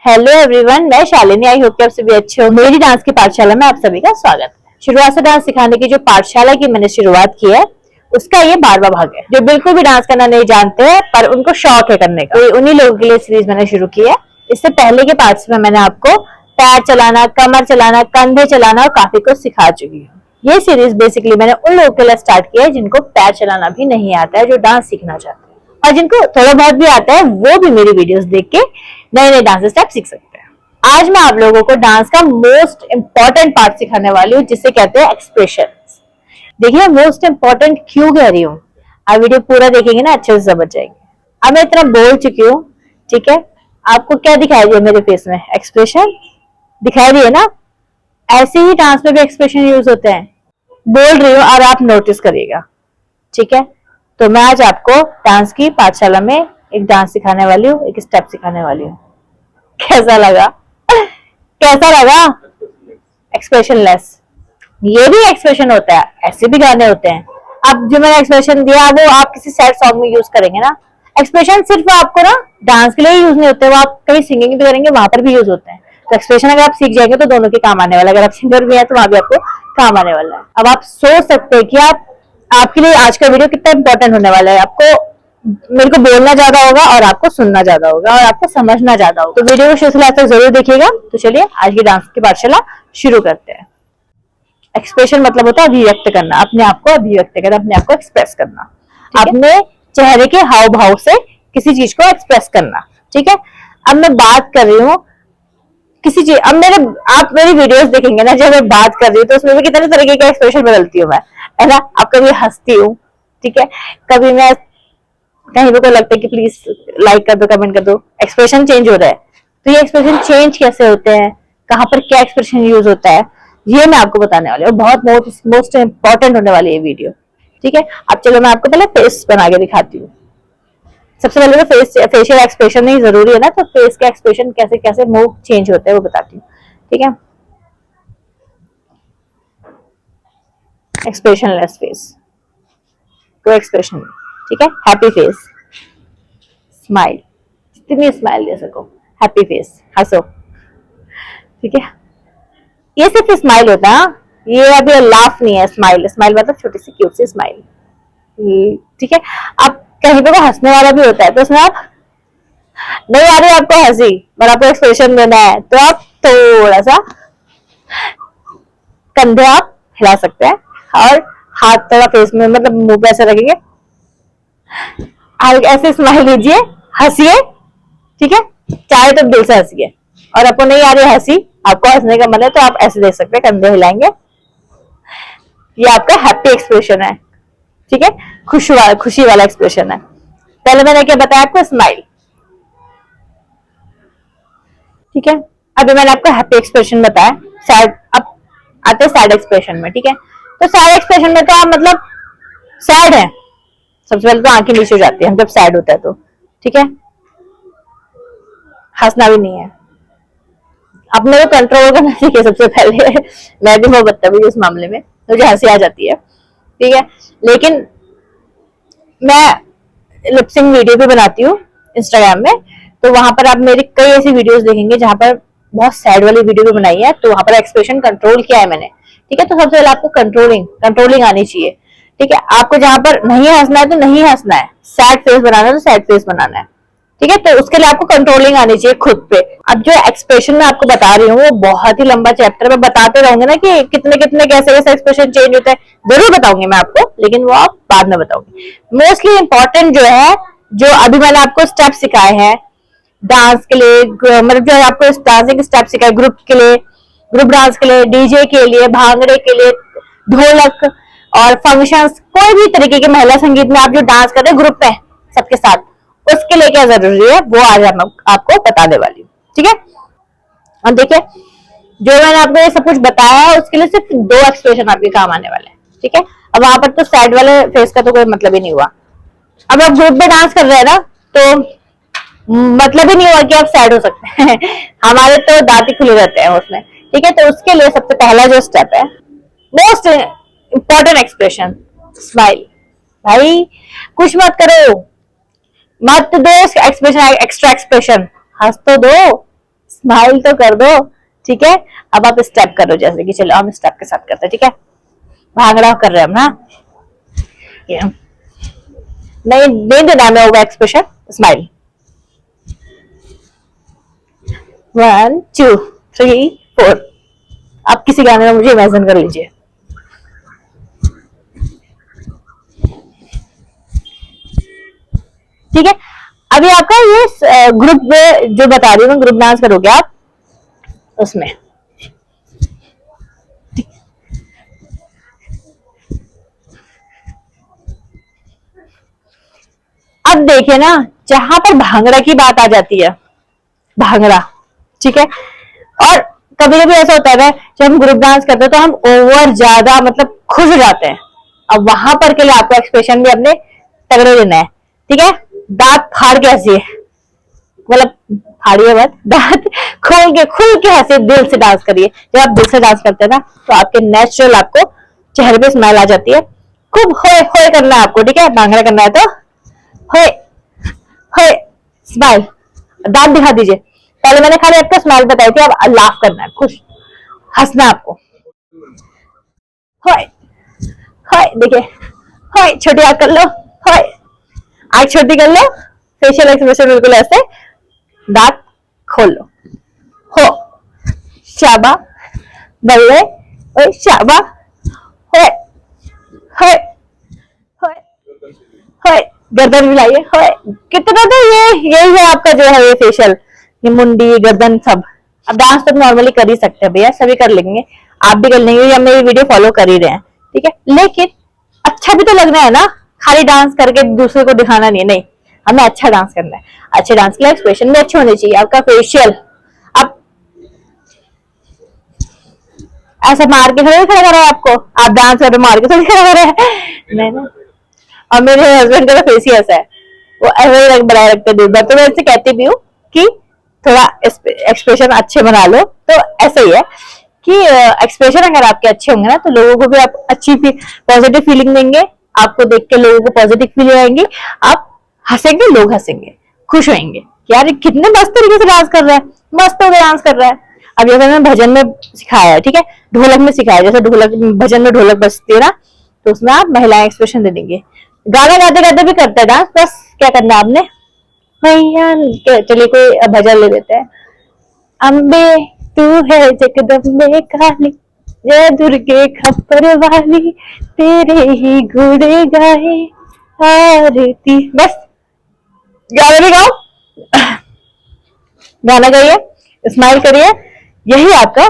Hello everyone, मैं Shalini. I hope कि आप सभी अच्छे हो। मेरी डांस की पाठशाला में आप सभी का स्वागत है। शुरुआत से डांस सिखाने की जो पाठशाला की मैंने शुरुआत की है, उसका ये 12वां भाग है। जो बिल्कुल भी डांस करना नहीं जानते हैं पर उनको शौक है करने का, तो उन्हीं लोगों के लिए सीरीज मैंने शुरू की है। इससे पहले के पार्ट्स में मैंने आपको पैर चलाना, कमर चलाना, कंधे चलाना और काफी कुछ सिखा चुकी हूँ। ये सीरीज बेसिकली मैंने उन लोगों के लिए स्टार्ट किया है जिनको पैर चलाना भी नहीं आता है, जो डांस सीखना चाहते हैं, और जिनको थोड़ा बहुत भी आता है वो भी मेरी वीडियोस देख के नए नए डांस स्टेप सीख सकते हैं। आज मैं आप लोगों को डांस का मोस्ट इंपॉर्टेंट पार्ट सिखाने वाली हूँ, जिसे कहते हैं एक्सप्रेशन। देखिए, मोस्ट इंपॉर्टेंट क्यों कह रही हूँ, आप वीडियो पूरा देखेंगे ना अच्छे से समझ जाएंगे। अब मैं इतना बोल चुकी हूँ, ठीक है। आपको क्या दिखाई दिया मेरे फेस में? एक्सप्रेशन दिखाई दिए ना। ऐसे ही डांस में भी एक्सप्रेशन यूज होते हैं। बोल रही हूँ और आप नोटिस करिएगा, ठीक है। तो मैं आज आपको डांस की पाठशाला में एक डांस सिखाने वाली हूँ, एक स्टेप सिखाने वाली हूँ। कैसा लगा? कैसा लगा? एक्सप्रेशनलेस। ये भी एक्सप्रेशन होता है, ऐसे भी गाने होते हैं। अब जो मैंने एक्सप्रेशन दिया वो आप किसी सैड सॉन्ग में यूज करेंगे ना। एक्सप्रेशन सिर्फ आपको ना डांस के लिए यूज नहीं होते, वो आप कहीं सिंगिंग भी करेंगे वहां पर भी यूज होते हैं। तो एक्सप्रेशन अगर आप सीख जाएंगे तो दोनों के काम आने वाला है। अगर आप सिंगर भी हैं तो वहां भी आपको काम आने वाला है। अब आप सोच सकते हैं कि आपके लिए आज का वीडियो कितना इंपॉर्टेंट होने वाला है। आपको मेरे को बोलना ज्यादा होगा और आपको सुनना ज्यादा होगा और आपको समझना ज्यादा होगा। तो वीडियो को शुरू से लास्ट तक जरूर देखिएगा। तो चलिए आज की डांस की पाठशाला शुरू करते हैं। एक्सप्रेशन मतलब होता है अभिव्यक्त करना, अपने आप को अभिव्यक्त करना, अपने आप को एक्सप्रेस करना, अपने चेहरे के हाव भाव से किसी चीज को एक्सप्रेस करना, ठीक है। अब मैं बात कर रही हूँ किसी चीज, अब आप मेरी वीडियोस देखेंगे ना, जब मैं बात कर रही हूँ तो उसमें भी कितने तरीके का एक्सप्रेशन बदलती हूँ मैं, है ना। अब कभी हंसती हूँ, ठीक है, कभी मैं कहीं पे को लगता है कि प्लीज लाइक कर दो, कमेंट कर दो, एक्सप्रेशन चेंज हो रहा है। तो ये एक्सप्रेशन चेंज कैसे होते हैं, कहाँ पर क्या एक्सप्रेशन यूज होता है, ये मैं आपको बताने वाली हूँ। बहुत मोस्ट इंपॉर्टेंट होने वाली है वीडियो, ठीक है। अब चलो मैं आपको पहले फेस बना के दिखाती हूँ। सबसे पहले तो फेशियल एक्सप्रेशन नहीं जरूरी है ना, तो फेस के एक्सप्रेशन कैसे कैसे मूव चेंज होते हैं वो बताती हूँ, ठीक है। एक्सप्रेशनलेस फेस, कोई एक्सप्रेशन, ठीक है। हैप्पी फेस, स्माइल, जितनी स्माइल दे सको, हैप्पी फेस, हंसो, ठीक है। ये सिर्फ स्माइल होता है, ये अभी लाफ नहीं है। स्माइल, स्माइल मतलब छोटी सी क्यूट सी स्माइल, ठीक है। अब कहीं पे वो हंसने वाला भी होता है, तो उसमें आप नहीं आ रही आपको हंसी और आपको एक्सप्रेशन देना है, तो आप थोड़ा सा कंधे आप हिला सकते हैं और हाथ थोड़ा फेस में, मतलब मुंह पे ऐसे रखेंगे, ऐसे स्माइल लीजिए, हंसिए, ठीक है। चाहे तो दिल से हंसिए, और आपको नहीं आ रही हंसी, आपको हंसने का मन है, तो आप ऐसे देख सकते हैं, कंधे हिलाएंगे। ये आपका हैप्पी एक्सप्रेशन है, ठीक है, खुशी वाला एक्सप्रेशन है। पहले मैंने क्या बताया आपको? स्माइल, ठीक है। अभी मैंने आपको हैप्पी एक्सप्रेशन बताया। सैड, अब आते हैं सैड एक्सप्रेशन में, ठीक है। तो सैड एक्सप्रेशन में तो आप मतलब सैड है, सबसे पहले तो आंखें नीचे हो जाती है हम जब सैड होता है तो, ठीक है। हंसना भी नहीं है, अपने को कंट्रोल करना सीखिए सबसे पहले। मैं भी बहुत बदतमीज इस मामले में, मुझे हंसी आ जाती है, ठीक है। लेकिन मैं लिपसिंग वीडियो भी बनाती हूँ इंस्टाग्राम में, तो वहां पर आप मेरी कई ऐसी वीडियोस देखेंगे जहां पर बहुत सैड वाली वीडियो भी बनाई है, तो वहां पर एक्सप्रेशन कंट्रोल किया है मैंने, ठीक है। तो सबसे पहले आपको कंट्रोलिंग आनी चाहिए, ठीक है। आपको जहां पर नहीं हंसना है तो नहीं हंसना है, सैड फेस बनाना है तो सैड फेस बनाना है, ठीक है। तो उसके लिए आपको कंट्रोलिंग आनी चाहिए खुद पे। अब जो एक्सप्रेशन मैं आपको बता रही हूँ वो बहुत ही लंबा चैप्टर में बताते रहूंगे ना कि कितने कितने कैसे कैसे एक्सप्रेशन चेंज होता है, जरूर बताऊंगी मैं आपको, लेकिन वो आप बाद में बताऊंगी। मोस्टली इंपॉर्टेंट जो है, जो अभी मैंने आपको स्टेप सिखाए हैं डांस के लिए, मतलब जो आपको डांसिंग स्टेप सिखाए ग्रुप के लिए, ग्रुप डांस के लिए, डीजे के लिए, भांगड़े के लिए, ढोलक और फंक्शंस, कोई भी तरीके के महिला संगीत में आप जो डांस कर रहे हैं ग्रुप में सबके साथ, उसके लिए क्या जरूरी है वो आज आपको बताने वाली हूँ, ठीक है। और देखिए, जो मैंने आपको ये सब कुछ बताया है उसके लिए सिर्फ 2 एक्सप्रेशन आपके काम आने वाले हैं, ठीक है। अब वहां पर तो सैड वाले फेस का तो कोई मतलब ही नहीं हुआ। अब आप ग्रुप में डांस कर रहे हैं ना, तो मतलब ही नहीं हुआ कि आप सैड हो सकते हैं। हमारे तो दांत ही खुले रहते हैं उसमें, ठीक है। तो उसके लिए सबसे पहला जो स्टेप है, मोस्ट इंपॉर्टेंट एक्सप्रेशन, स्माइल। भाई कुछ मत करो, मत दो एक्सप्रेशन, एक्स्ट्रा एक्सप्रेशन, हंस तो दो, स्माइल तो कर दो, ठीक है। अब आप स्टेप करो, जैसे कि चलो हम स्टेप के साथ करते हैं, ठीक है। भांगड़ा कर रहे हैं हम ना, ये नहीं नहीं देना हमें होगा एक्सप्रेशन। स्माइल, 1 2 3 4। आप किसी गाने में मुझे इमेजिन कर लीजिए। ठीक है, अभी आपका ये ग्रुप में जो बता रही हूँ, ग्रुप डांस करोगे आप उसमें। अब देखिए ना, जहां पर भांगड़ा की बात आ जाती है, भांगड़ा, ठीक है। और कभी कभी ऐसा होता है जब हम ग्रुप डांस करते हैं तो हम ओवर ज्यादा मतलब खुश जाते हैं। अब वहां पर के लिए आपको एक्सप्रेशन भी अपने तगड़े देना है, ठीक है। दांत फाड़ के हंसिए, मतलब फाड़िए मत, दांत खोल के खुल के हंसिए, दिल से डांस करिए। जब आप दिल से डांस करते हैं ना तो आपके नेचुरल आपको चेहरे पे स्माइल आ जाती है। खूब होए होए करना है आपको, ठीक है। भांगड़ा करना है तो होए होए स्माइल, दांत दिखा दीजिए। पहले मैंने खाली आपको स्माइल बताई थी, अब लाफ करना है, खुश हंसना है आपको। होए होए, देखिए होए, छोटी आंख कर लो, होए आंख छोटी कर लो, फेशियल एक्सप्रेशन बिल्कुल ऐसे, दांत खोल लो, हो शाबा, बल्ले, ओए शाबा, होए होए होए होए, गर्दन मिलाइए, होए। कितना तो ये यही है आपका जो है ये फेशियल, ये मुंडी गर्दन सब। अब डांस तो नॉर्मली कर ही सकते हैं भैया, सभी कर लेंगे, आप भी कर लेंगे, हम मेरी वीडियो फॉलो कर ही रहे हैं, ठीक है। लेकिन अच्छा भी तो लगना है ना, खाली डांस करके दूसरे को दिखाना नहीं, नहीं, हमें अच्छा डांस करना है। अच्छे डांस के लिए एक्सप्रेशन भी अच्छे होने चाहिए, आपका फेशियल। अब ऐसा मार के थोड़ी खड़ा करा है आपको, आप डांस कर रहे मार के थोड़ी खड़ा करा है, नहीं ना। और मेरे हस्बैंड का तो फेस ही ऐसा है, वो ऐसे ही बनाए रखते हैं दिन भर, तो मैं इससे कहती भी हूँ कि थोड़ा एक्सप्रेशन अच्छे बना लो। तो ऐसा ही है कि एक्सप्रेशन अगर आपके अच्छे होंगे ना तो लोगों को भी आप अच्छी पॉजिटिव फीलिंग देंगे, आपको देख के लोगों को पॉजिटिव फीलिंग आएंगी, आप हंसेंगे, लोग हंसेंगे, खुश होंगे कि यार कितने मस्त तरीके से डांस कर रहा है, मस्त हो गया डांस कर रहा है। अब जैसे मैंने भजन में सिखाया है, ठीक है, ढोलक में सिखाया, जैसे ढोलक भजन में ढोलक बजती है ना, तो उसमें आप महिलाएं एक्सप्रेशन दे देंगे। गाना गाते गाते भी करते हैं डांस, बस क्या करना है आपने, भैया चलिए कोई भजन ले लेते हैं। अम्बे तू है जगदम्बे काली, जय दुर्गे खप्पर वाली, तेरे ही घोड़े गाए आरती, बस गाना भी गाओ, गाना गाइए, स्माइल करिए। यही आपका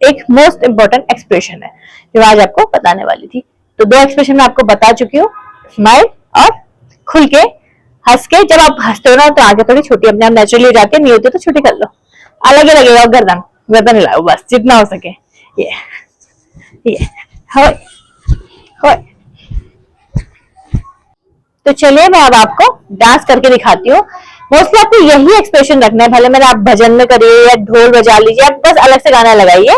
एक मोस्ट इंपॉर्टेंट एक्सप्रेशन है जो आज आपको बताने वाली थी। तो 2 एक्सप्रेशन मैं आपको बता चुकी हूँ, स्माइल और खुल के हंस के। जब आप हंसते हो ना तो आगे थोड़ी छोटी अपने आप नेचुरली हो जाती है, नहीं होती तो छोटी कर लो, अलग ही लगेगा। गर्दन गर्दन हिलाओ बस जितना हो सके, ये होए होए। तो चलिए मैं अब आपको डांस करके दिखाती हूँ। मोस्टली आपको यही एक्सप्रेशन रखना है, भले मैंने आप भजन में करिए या ढोल बजा लीजिए, आप बस अलग से गाना लगाइए,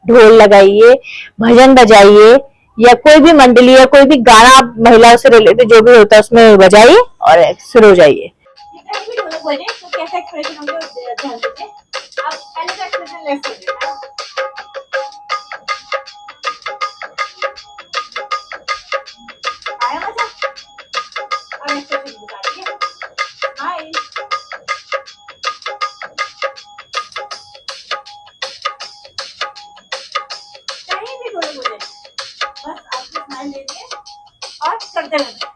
ढोल लगाइए, भजन बजाइए, या कोई भी मंडली या कोई भी गाना आप महिलाओं से रिलेटेड जो भी होता है उसमें बजाइए और शुरू हो जाइए। और करते रहना।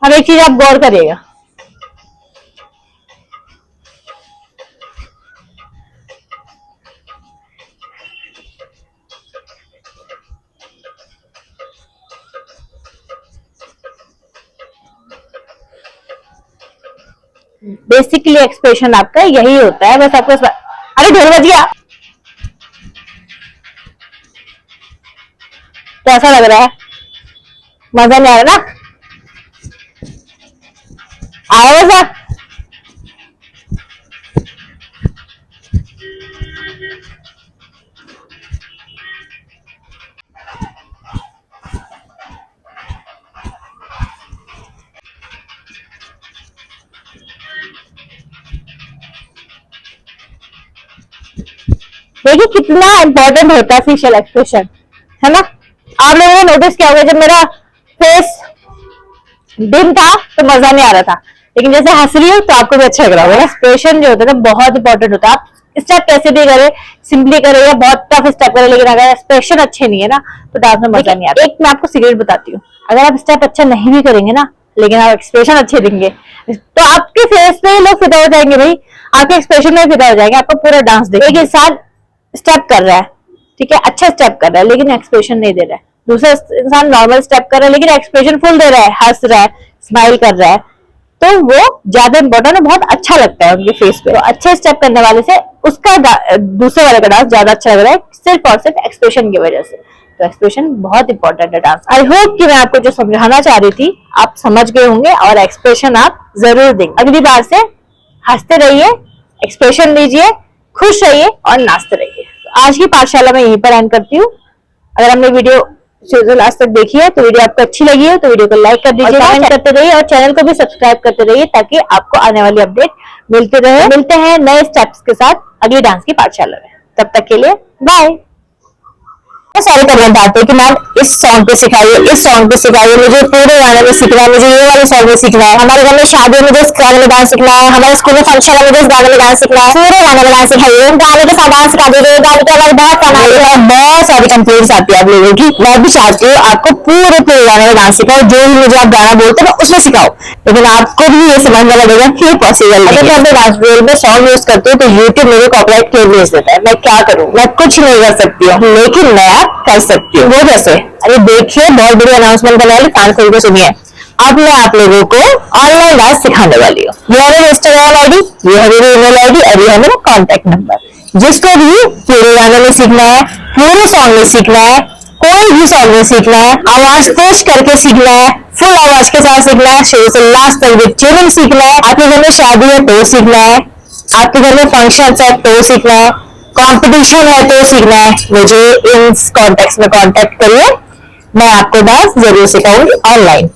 अब एक चीज आप गौर करिएगा, बेसिकली एक्सप्रेशन आपका यही होता है, बस आपको अरे ढोल बज गया, तो ऐसा लग रहा है, मजा नहीं आ रहा ना, आया मजा। देखिए कितना इंपॉर्टेंट होता है फेशियल एक्सप्रेशन, है ना। आप लोगों ने नोटिस किया होगा, जब मेरा फेस डिम था तो मजा नहीं आ रहा था, लेकिन जैसे हंस रही हो तो आपको भी अच्छा लग रहा होगा। एक्सप्रेशन जो होता है ना बहुत इंपॉर्टेंट होता है। आप स्टेप कैसे भी करे, सिंपली करे या बहुत टफ स्टेप करे, लेकिन अगर एक्सप्रेशन अच्छे नहीं है ना तो डांस में मजा नहीं आता। एक मैं आपको सीक्रेट बताती हूँ, अगर आप स्टेप अच्छा नहीं भी करेंगे ना, लेकिन आप एक्सप्रेशन अच्छे देंगे तो आपके फेस पे लोग फिदा हो जाएंगे भाई, आपके एक्सप्रेशन में फिदा हो जाएंगे। आपको पूरा डांस देख, एक इंसान स्टेप कर रहा है, ठीक है, अच्छा स्टेप कर रहा है लेकिन एक्सप्रेशन नहीं दे रहा है, दूसरा इंसान नॉर्मल स्टेप कर रहा है लेकिन एक्सप्रेशन फुल दे रहा है, हंस रहा है, स्माइल कर रहा है, तो वो ज्यादा इंपॉर्टेंट है, बहुत अच्छा लगता है उनके फेस पे। तो अच्छे स्टेप करने वाले से उसका दूसरे वाले का डांस ज्यादा अच्छा लग रहा है, सिर्फ और सिर्फ एक्सप्रेशन की वजह से। तो एक्सप्रेशन बहुत इंपॉर्टेंट है डांस। आई होप कि मैं आपको जो समझाना चाह रही थी आप समझ गए होंगे, और एक्सप्रेशन आप जरूर देंगे। अगली बार से हंसते रहिए, एक्सप्रेशन दीजिए, खुश रहिए और नाचते रहिए। तो आज की पाठशाला मैं यहीं पर एंड करती हूँ। अगर हमने वीडियो लास्ट तक देखी है तो वीडियो आपको अच्छी लगी है तो वीडियो को लाइक कर दीजिए, कमेंट करते रहिए और चैनल को भी सब्सक्राइब करते रहिए ताकि आपको आने वाली अपडेट मिलते रहे। मिलते हैं नए स्टेप्स के साथ अगली डांस की पाठशाला में, तब तक के लिए बाय। सारे कमेंट आते हैं कि मैम इस सॉन्ग पे सिखाइए, इस सॉन्ग पे सिखाइए, मुझे पूरे गाने में सीखना है, मुझे ये वाले सॉन्ग में सीखना है, हमारे घर में शादियों में जिस गाने में डांस सीखना है, हमारे स्कूल में फंक्शन में जिस गाने में डांस सीखना है, पूरे गाने में डांस सिखाइए, गाने के साथ डांस सिखा दीजिए, गाने के बाद बहुत फन आएगा। बहुत सारी कंप्लेंट्स आती है आप लोगों की। मैं भी चाहती हूँ आपको पूरे गाने में डांस सिखाओ, जो भी मुझे आप गाना बोलते हैं उसमें सिखाओ, लेकिन आपको भी ये समझना पड़ेगा कि पॉसिबल नहीं। अगर मैं डांस वीडियो में सॉन्ग यूज करती हूँ तो यूट्यूब मेरे कॉपीराइट क्लेम भेज देता है, मैं क्या करूँ, मैं कुछ नहीं कर सकती हूँ, लेकिन मैं कर सकती हूँ। वो जैसे अरे देखिए बहुत बड़ी अनाउंसमेंट करने वाली, कान खोल के सुनिए। अब मैं आप लोगों को ऑनलाइन डांस सिखाने वाली हूँ। ये है मेरी इंस्टाग्राम आईडी, ये है मेरी ईमेल आईडी और ये है मेरा कॉन्टेक्ट नंबर। जिसको भी पूरे गाने में सीखना है, पूरे सॉन्ग में सीखना है, कोई भी सॉन्ग में सीखना है, आवाज तेज करके सीखना है, फुल आवाज के साथ सीखना है, शुरू से लास्ट तक विद ट्यूनिंग सीखना है, आपके घर में शादी है तो सीखना है, आपके घर में फंक्शन है तो सीखना है, कंपटीशन है तो सीखना है, मुझे इन कॉन्टेक्ट में कांटेक्ट करिए, मैं आपको डांस जरूर सिखाऊंगी ऑनलाइन।